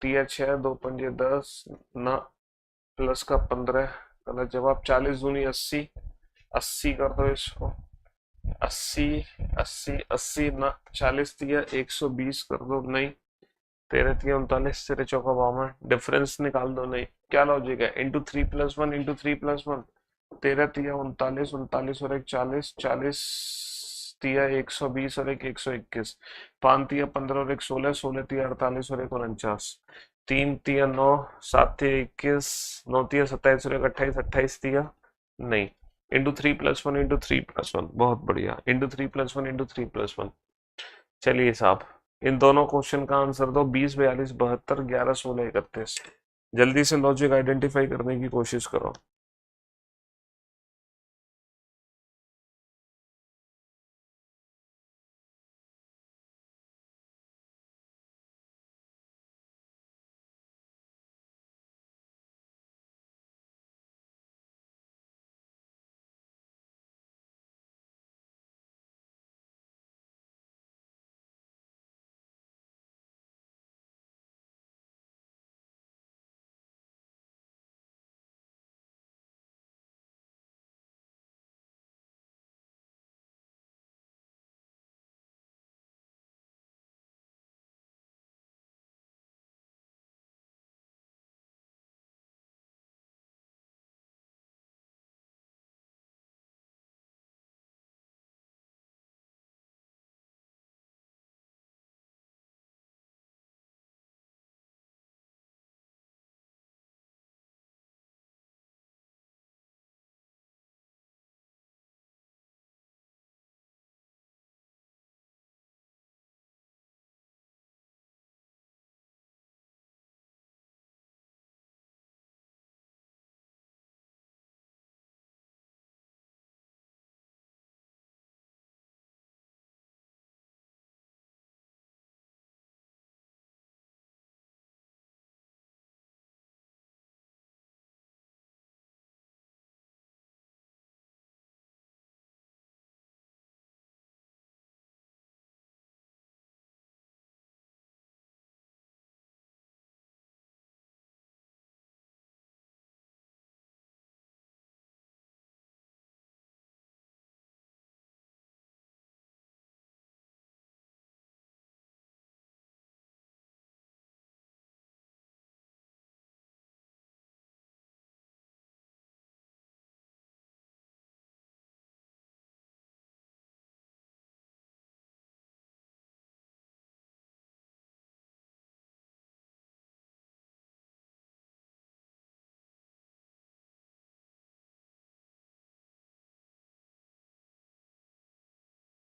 Speaker 1: 3 6 2 5 10 ना प्लस का 15, गलत जवाब। 40 दूनी 80, 80 कर दो इसको, 80 80 80 ना 40 दिया 120 कर दो, नहीं 13 3 39, 13 चौका 52, डिफरेंस निकाल दो, नहीं। क्या लॉजिक है? इंटू 3 प्लस 1 इंटू 3 प्लस 1, 13 3 39, 39 और 1 40, 40 तिया 120 और 1 121, 5 तिया 15 और 1 16, 16 तिया 48 और 1 49, 3 तिया 9, 7 तिया 21, 9 तिया 27 और 1 28, 28 तिया नहीं। इंटू 3 प्लस 1 इंटू 3 प्लस 1, बहुत बढ़िया। Into 3 plus 1 into 3 plus 1। चलिए साहब, इन दोनों क्वेश्चन का आंसर दो। 20 42 72 11 16 31। जल्दी से लॉजिक आइडेंटिफाई करने की कोशिश करो।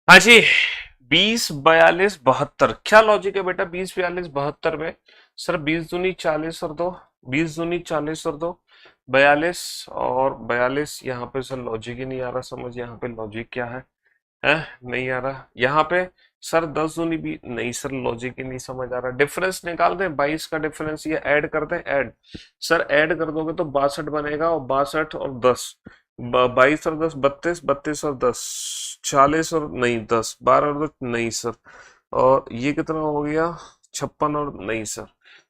Speaker 1: हाँ जी, 20 42 72 क्या लॉजिक है बेटा? 20 42 72 में सर 20 दूनी 40 और 2, 20 दूनी 40 और 2 42, और 42 यहाँ पे सर लॉजिक ही नहीं आ रहा समझ। यहाँ पे लॉजिक क्या है? नहीं आ रहा यहाँ पे। सर 10 दूनी भी नहीं सर, लॉजिक ही नहीं समझ आ रहा। डिफरेंस निकाल दें, 22 का डिफरेंस, ये ऐड कर दें, ऐड। सर ऐड कर दोगे तो 62 बनेगा, और 62 और 10, 22 और 10 32, 32 और 10 40, और नहीं 10 12 और 10 नहीं सर, और ये कितना हो गया 56, और नहीं सर।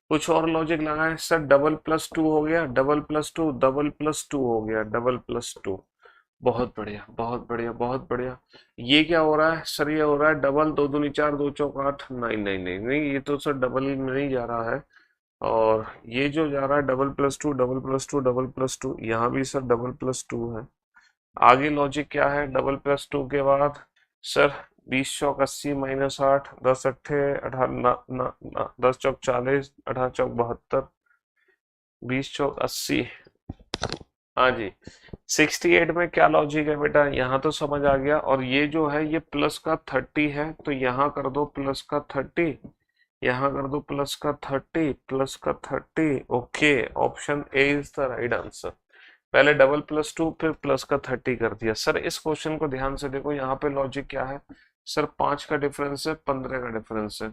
Speaker 1: कुछ और लॉजिक लगाएं सर। डबल प्लस टू हो गया, double plus two, double plus two हो गया, डबल प्लस टू। बहुत बढ़िया, बहुत बढ़िया, बहुत बढ़िया। ये क्या हो रहा है सर? ये हो रहा है डबल, दो दूनी चार, दो चौक आठ। नहीं नहीं नहीं नहीं, ये तो सर डबल में नहीं जा रहा है। और ये जो जा रहा है double plus two, double plus two, double plus two, यहाँ भी सर डबल प्लस टू है। आगे लॉजिक क्या है डबल प्लस टू के बाद? सर 20 चौक 80 माइनस 8, 10 अट्ठे 10 चौक 40, 18 चौक 72, 20 चौक 80। हाँ जी। 68 में क्या लॉजिक है बेटा? यहाँ तो समझ आ गया। और ये जो है ये प्लस का 30 है, तो यहाँ कर दो प्लस का 30, यहाँ कर दो प्लस का 30, प्लस का 30। Okay, option A is the right answer. पहले डबल प्लस टू, फिर प्लस का 30 कर दिया। सर इस क्वेश्चन को ध्यान से देखो, यहाँ पे लॉजिक क्या है? सर 5 का डिफरेंस है, 15 का डिफरेंस है,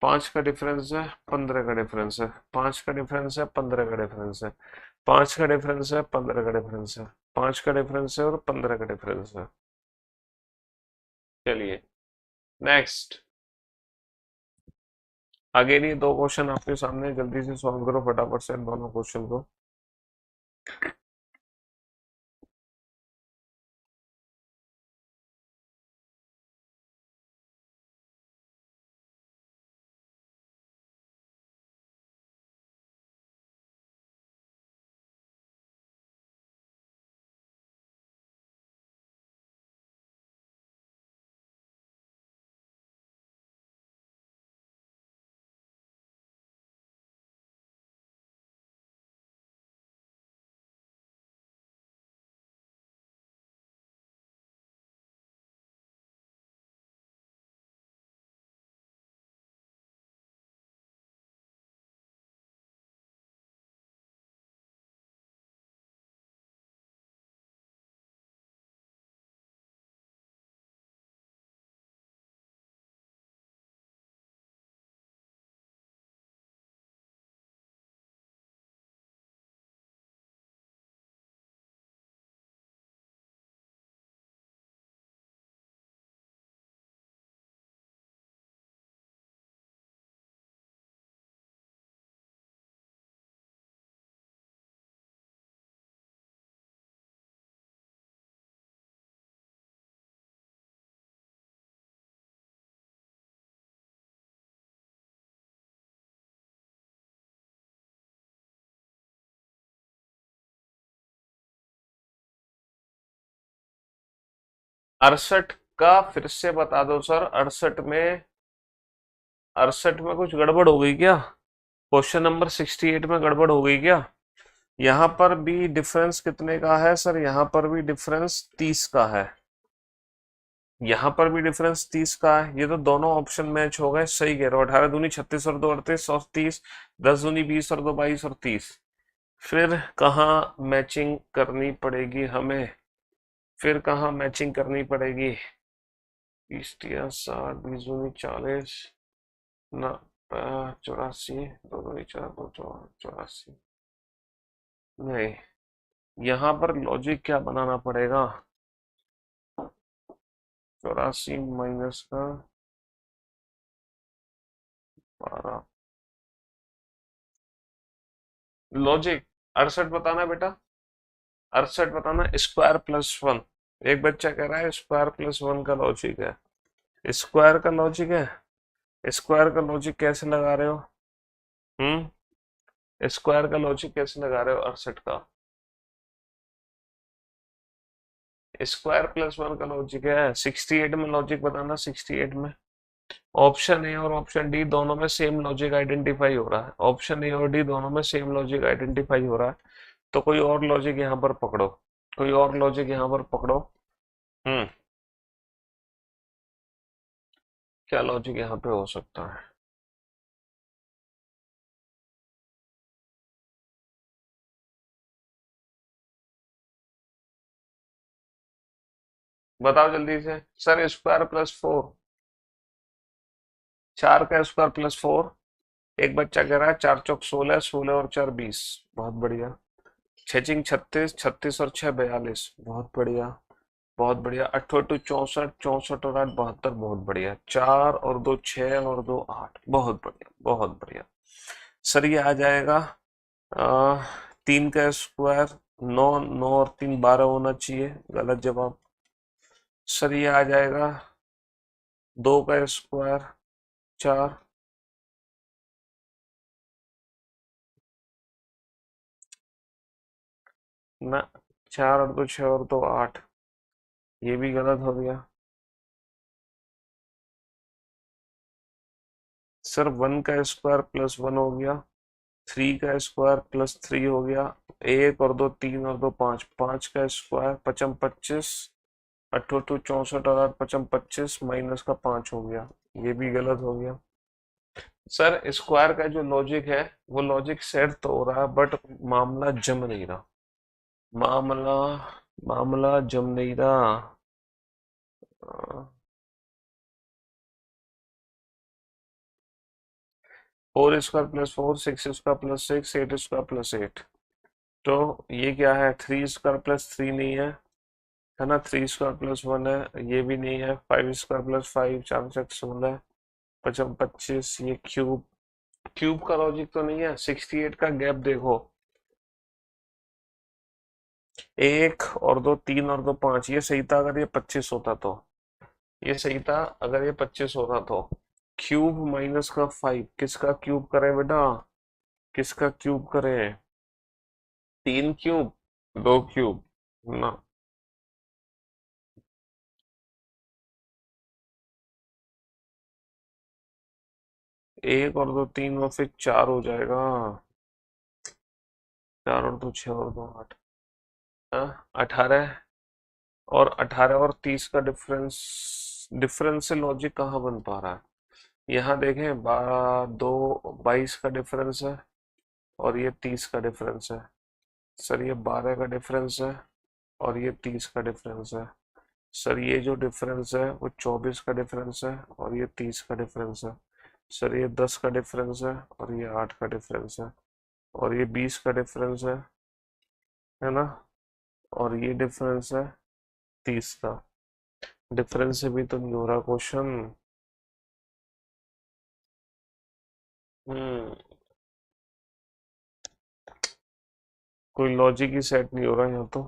Speaker 1: 5 का डिफरेंस है, 15 का डिफरेंस है, 5 का डिफरेंस है, 15 का डिफरेंस है, 5 का डिफरेंस है, 15 का डिफरेंस है, 5 का डिफरेंस है, और 15 का डिफरेंस है। चलिए नेक्स्ट। आगे नहीं, दो क्वेश्चन आपके सामने, जल्दी से सॉल्व करो फटाफट से इन दोनों क्वेश्चन को। अड़सठ का फिर से बता दो सर। 68 में कुछ गड़बड़ हो गई क्या? क्वेश्चन नंबर 68 में गड़बड़ हो गई क्या? यहाँ पर भी डिफरेंस कितने का है सर? यहाँ पर भी डिफरेंस 30 का है, यहाँ पर भी डिफरेंस 30 का है। ये तो दोनों ऑप्शन मैच हो गए, सही कह रहे हो। 18 दूनी 36 और 2 38 और 30, 10 दूनी 20 और 2 22 और 30। फिर कहाँ मैचिंग करनी पड़ेगी हमें? फिर कहाँ मैचिंग करनी पड़ेगी? 30 या 60, 20 दूनी 40, ना 84, 2 दूनी 4, 2 84। नहीं, यहाँ पर लॉजिक क्या बनाना पड़ेगा? 84 माइनस का 12, लॉजिक 68 बताना बेटा, 68 बताना। स्क्वायर प्लस वन, एक बच्चा कह रहा है स्क्वायर प्लस वन का लॉजिक है। स्क्वायर का लॉजिक है? स्क्वायर का लॉजिक कैसे लगा रहे हो? स्क्वायर का लॉजिक कैसे लगा रहे हो 68 का? स्क्वायर प्लस वन का लॉजिक है। 68 में लॉजिक बताना, 68 में। ऑप्शन ए और ऑप्शन डी दोनों में सेम लॉजिक आइडेंटिफाई हो रहा है, ऑप्शन ए और डी दोनों में सेम लॉजिक आइडेंटिफाई हो रहा है। तो कोई और लॉजिक यहाँ पर पकड़ो, कोई और लॉजिक यहाँ पर पकड़ो। हम्म क्या लॉजिक यहाँ पे हो सकता है? बताओ जल्दी से। Sir square plus four. 4 का स्क्वायर प्लस 4। एक बच्चा कह रहा है 4 चौक 16, 16 और 4 20। बहुत बढ़िया। 6 चिंग 36, 36 और 6 42। बहुत बढ़िया, बहुत बढ़िया। 8 8 64, 64 और 8 72। बहुत बढ़िया। 4 और 2 6 और 2 8। बहुत बढ़िया, बहुत बढ़िया। सर ये आ जाएगा 3 का स्क्वायर 9, 9 और 3 12 होना चाहिए। गलत जवाब। सर ये आ जाएगा 2 का स्क्वायर 4। ना, 4 और 2 6 और 2 8। ये भी गलत हो गया। सर 1 का स्क्वायर प्लस 1 हो गया। 3 का स्क्वायर प्लस 3 हो गया। 1 और 2 3 और 2 5। 5 का स्क्वायर पचम 25। 8 2 64 और 8 पचम 25 माइनस का 5 हो गया। ये भी गलत हो गया। सर स्क्वायर का जो लॉजिक है वो लॉजिक सेट तो हो रहा है बट मामला जम नहीं रहा। मामला मामला जम नहीं रहा। 4 square plus 4, 6 square plus 6, 8 square plus 8। तो ये क्या है? 3 स्क्वायर प्लस 3 नहीं है ना? 3 स्क्वायर प्लस 1 है, ये भी नहीं है। 5 स्क्वायर प्लस 5, 4 चक 16, पचम 25। ये क्यूब, क्यूब का लॉजिक तो नहीं है। 68 का गैप देखो, 1 और 2 3 और 2 5। ये सही था अगर ये 25 होता तो। ये सही था अगर ये 25 होता तो। क्यूब माइनस का 5 किसका क्यूब करें बेटा? किसका क्यूब करें? 3 क्यूब, 2 क्यूब ना। 1 और 2 3 और फिर 4 हो जाएगा। 4 और 2 6 और 2 8। 18। और 18 और 30 का डिफरेंस, डिफरेंस से लॉजिक कहाँ बन पा रहा है? यहाँ देखें, 22 का डिफरेंस है और ये 30 का डिफरेंस है। सर ये 12 का डिफरेंस है और ये 30 का डिफरेंस है। सर ये जो डिफरेंस है वो 24 का डिफरेंस है और ये 30 का डिफरेंस है। सर ये 10 का डिफरेंस है और ये 8 का डिफरेंस है और ये 20 का डिफरेंस है ना? और ये डिफरेंस है 30 का। डिफरेंस से भी तो नहीं हो रहा क्वेश्चन। हम्म, कोई लॉजिक ही सेट नहीं हो रहा यहाँ तो।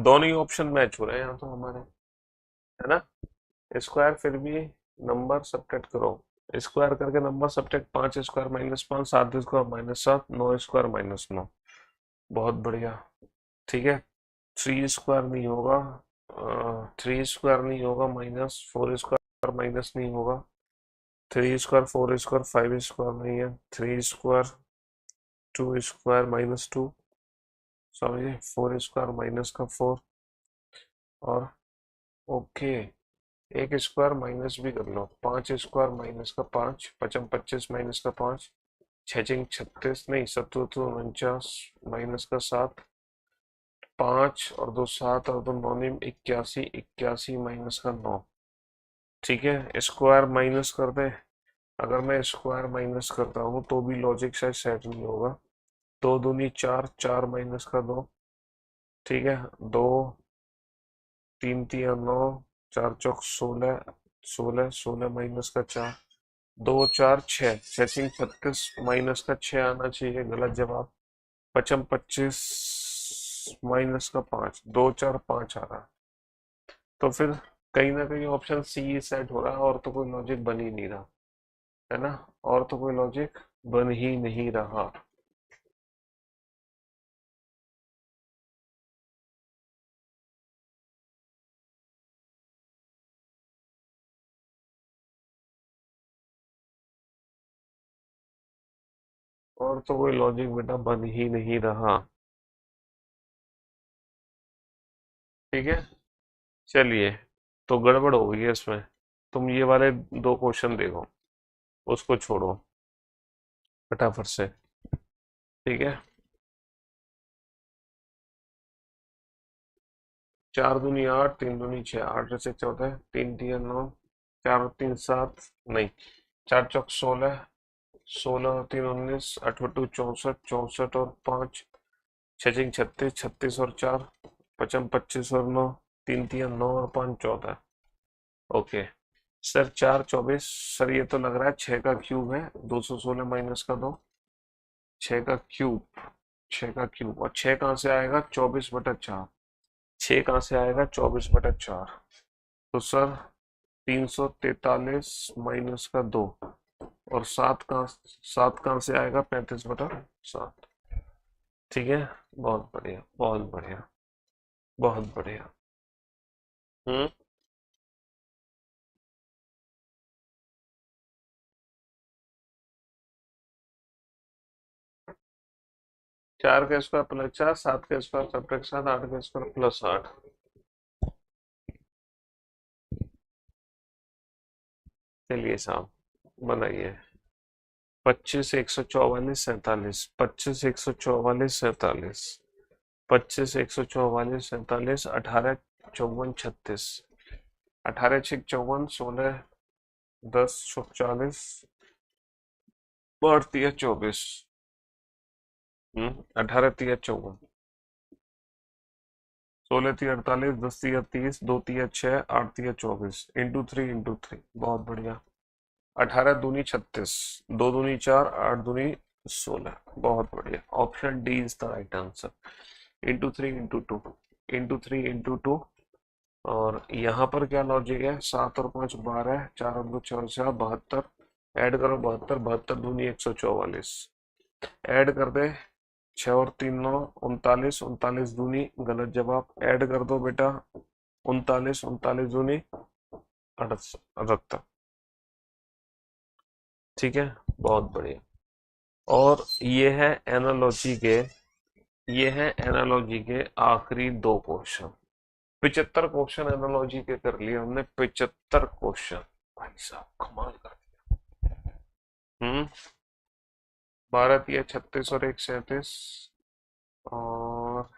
Speaker 1: दोनों ही ऑप्शन मैच हो रहे हैं यहाँ तो हमारे, है ना? स्क्वायर फिर भी नंबर सब्ट्रैक्ट करो। स्क्वायर करके number subtract. 5 square minus 5, 7 square minus 7, 9 square minus 9। बहुत बढ़िया। ठीक है। 3 स्क्वायर नहीं होगा, 3 स्क्वायर नहीं होगा, माइनस 4 स्क्वायर माइनस नहीं होगा। 3 स्क्वायर 4 स्क्वायर 5 स्क्वायर नहीं है। 3 स्क्वायर 2 स्क्वायर माइनस 2, समझे? 4 स्क्वायर माइनस का 4। और ओके, एक स्क्वायर माइनस भी कर लो। 5 स्क्वायर माइनस का 5, पचम 25 माइनस का 5। 6 36 नहीं, 7 49 माइनस का 7। 5 और 2 7 और 2 9 81, 81 माइनस का 9। ठीक है, स्क्वायर माइनस कर दे। अगर मैं स्क्वायर माइनस करता हूँ तो भी लॉजिक शायद सेट नहीं होगा। 2 दूनी 4, 4 माइनस का 2। ठीक है, 2 3 3 9, 4 चौक 16, 16 16 माइनस का 4। 2 4 6, 6 36 माइनस का 6 आना चाहिए। गलत जवाब। पचम 25 माइनस का 5। 2 4 5 आ रहा है। तो फिर कहीं ना कहीं ऑप्शन सी सेट हो रहा है और तो कोई लॉजिक बन ही नहीं रहा, है ना? और तो कोई लॉजिक बन ही नहीं रहा। और तो कोई लॉजिक बेटा बन ही नहीं रहा। ठीक है, चलिए। तो गड़बड़ हो गई है इसमें। तुम ये वाले 2 क्वेश्चन देखो, उसको छोड़ो फटाफट से। ठीक है। चार दूनी आठ, तीन दूनी छः, आठ से 14, तीन तिया 9, चार और तीन 7, नहीं, चार चौक 16, 16 और तीन 19, आठ बटू 64, 64 और 5, छः 36, 36 और 4, पचम 25 और 9, तीन तिया 9 और 5 14। Okay sir, 4 24। सर ये तो लग रहा है 6 का क्यूब है, 216 माइनस का 2, 6 का क्यूब, 6 का क्यूब, और 6 कहाँ से आएगा? 24/4। 6 कहाँ से आएगा? 24/4। तो सर 343 माइनस का 2, और 7 कहाँ से आएगा? 35/7। ठीक है, बहुत बढ़िया, बहुत बढ़िया, बहुत बढ़िया। हम्म। 4 का स्क्वायर प्लस 4, 7 का स्क्वायर सब्ट्रैक्ट 7, 8 का स्क्वायर प्लस 8। चलिए साहब, बनाइए। 25 144 47, 25 144 47, 25 144 47, 18 54 36, 18 6 54, 16 10 40, बढ़ती है 24। 18 तिया 54, 16 तिया 48, 10 तिया 30, 2 तिया 6, 8 तिया 24, इंटू 3, बहुत बढ़िया। 18 दूनी 36, 2 दूनी 4, 8 दूनी 16, बहुत बढ़िया। Option D is the right answer. Into 3 into 2, और यहाँ पर क्या लॉजिक है? 7 और 5 12, 4 और 2 4 72, ऐड करो 72, 72 दूनी 144, ऐड कर दे 6 और 3 9, 39, 39 दूनी, गलत जवाब, ऐड कर दो बेटा 39, 39 दूनी 78। ठीक है, बहुत बढ़िया। और ये है एनालॉजी के आखिरी दो क्वेश्चन। 75 क्वेश्चन एनालॉजी के कर लिए हमने, 75 क्वेश्चन। भाई साहब कमाल कर दिया। 12 36 और एक 37, और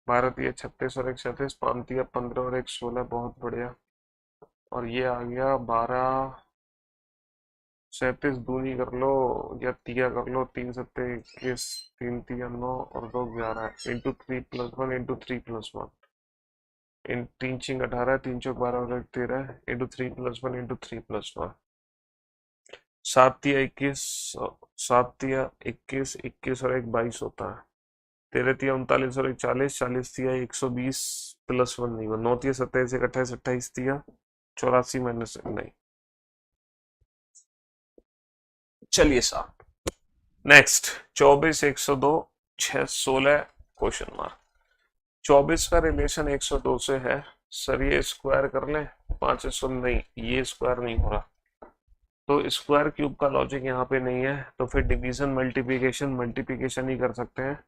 Speaker 1: 12 36 और एक 37, 5 15 और एक 16, बहुत बढ़िया। और ये आ गया 12 37 दूनी कर लो, या तिया कर लो, 3 सत्ते 21, 3 तिया 9 और 2 11, इंटू 3 + 1, इंटू 3 + 1, इन 3 छिंग 18, 3 चौक 12 और एक 13, इंटू 3 + 1, इंटू 3 + 1, 7 तिया 21, 7 तिया 21, 21 और एक 22 होता है, 13 तिया 39 और एक 40, 40 तिया 120 + 1 नहीं, 9 तिया 27, एक 28, 28 तिया 84 माइनस नहीं। चलिए साहब, नेक्स्ट 24 102 6 16 क्वेश्चन मार्क। 24 का रिलेशन 102 से है। सर ये स्क्वायर कर लें? 5 100 नहीं, ये स्क्वायर नहीं हो रहा, तो स्क्वायर क्यूब का लॉजिक यहाँ पे नहीं है, तो फिर डिवीजन मल्टीप्लिकेशन मल्टीप्लिकेशन ही कर सकते हैं।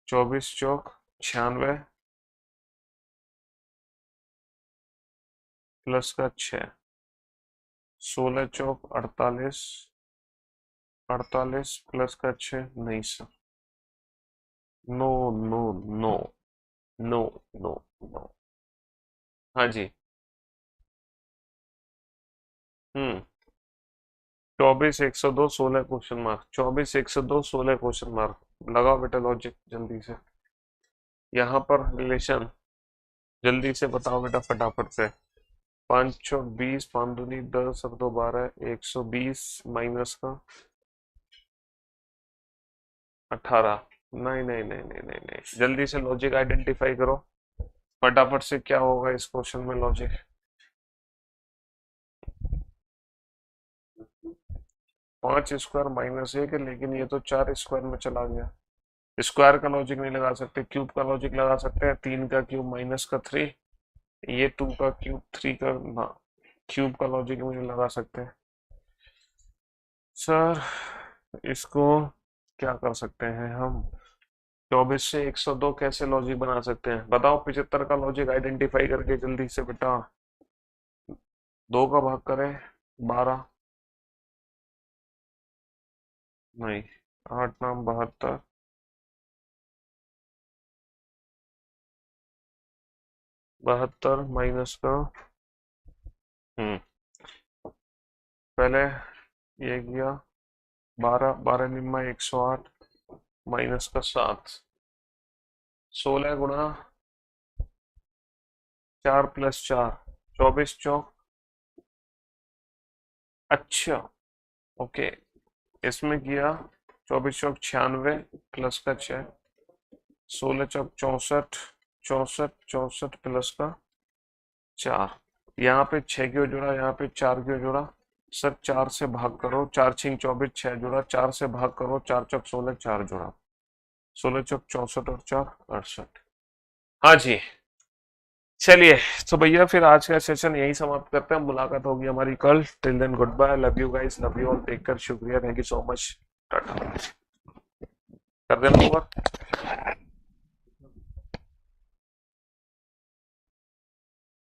Speaker 1: 24 चौक 96 प्लस का 6, 16 चौक 48, 48 प्लस का 6, नहीं sir, no no no no no no. हाँ जी। 24 102 16 क्वेश्चन मार्क, 24 102 16 क्वेश्चन मार्क, लगाओ बेटा लॉजिक जल्दी से। यहाँ पर रिलेशन जल्दी से बताओ बेटा फटाफट से। 5 चौक 20, 5 दूनी 10 और 2 12, 120 माइनस का 18। नहीं नहीं नहीं नहीं नहीं नहीं, जल्दी से लॉजिक आइडेंटिफाई करो फटाफट से, क्या होगा इस क्वेश्चन में लॉजिक? 5 स्क्वायर माइनस 1 है, लेकिन ये तो 4 स्क्वायर में चला गया। स्क्वायर का लॉजिक नहीं लगा सकते, क्यूब का लॉजिक लगा सकते हैं। 3 का क्यूब माइनस का 3, ये 2 का क्यूब 3 का ना, क्यूब का लॉजिक में नहीं लगा सकते। सर इसको क्या कर सकते हैं हम? 24 से 102 कैसे लॉजिक बना सकते हैं बताओ? 75 का लॉजिक आइडेंटिफाई करके जल्दी से बेटा। 2 का भाग करें 12, नहीं, 8 नाम 72, 72 माइनस का पहले ये गया 12, 12 निम्मा 108 माइनस का 7, 16 गुणा 4 प्लस 4 24 चौक। अच्छा ओके, इसमें किया 24 चौक 96 प्लस का 6, 16 चौक 64, 64 64 प्लस का 4, यहाँ पे 6 क्यों जुड़ा, यहाँ पे 4 क्यों जुड़ा सर, 4 से भाग करो, 4 6 24, 6 जुड़ा, 4 से भाग करो, 4 चौक 16, 4 जुड़ा, 16 चौक 64 और 4 68। हाँ जी, चलिए तो भैया फिर आज का सेशन यही समाप्त करते हैं, मुलाकात होगी हमारी कल। Till then goodbye, love you guys, love you all, take care, शुक्रिया, thank you so much, tata, कर देना होगा।